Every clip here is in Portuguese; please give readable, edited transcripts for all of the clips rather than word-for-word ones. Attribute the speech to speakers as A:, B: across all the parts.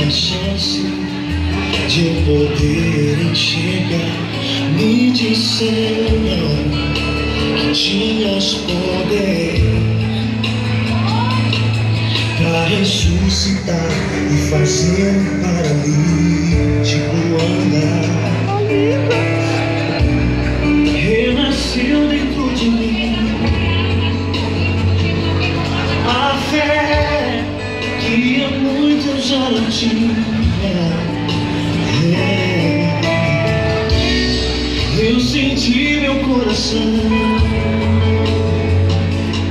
A: uma chance de eu poder enxergar. Me disseram que tinhas poder pra ressuscitar e fazer um paralítico andar. Renasceu dentro de mim a fé que há muito eu já não tinha. Eu senti meu coração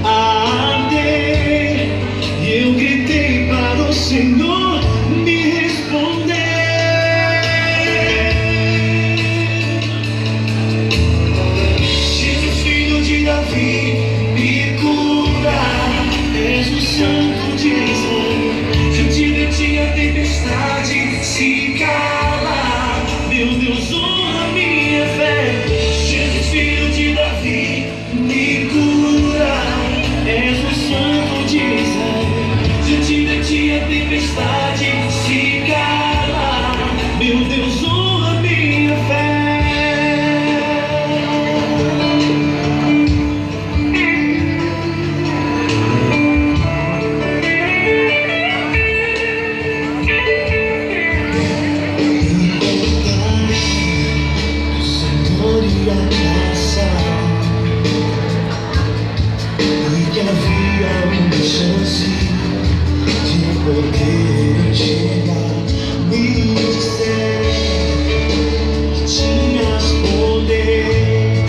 A: arder e eu gritei para o Senhor me responder. Jesus, filho de Davi, me cura, és o Santo de Israel. Diante de ti a tempestade se cala, meu Deus, honra minha fé. Jesus, filho de Davi, me cura, és o Santo de Israel. Diante de ti a tempestade se cala, meu Deus, honra minha fé. Havia uma chance de poder enxergar. Me disseram que tinhas poder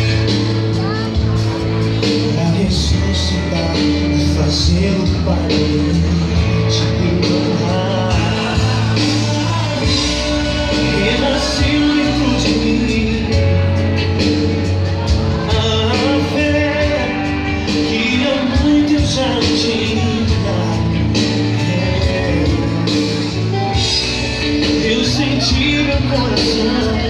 A: pra ressuscitar e fazer o paralítico andar. Renasceu dentro de mim já tinha. Eu senti meu coração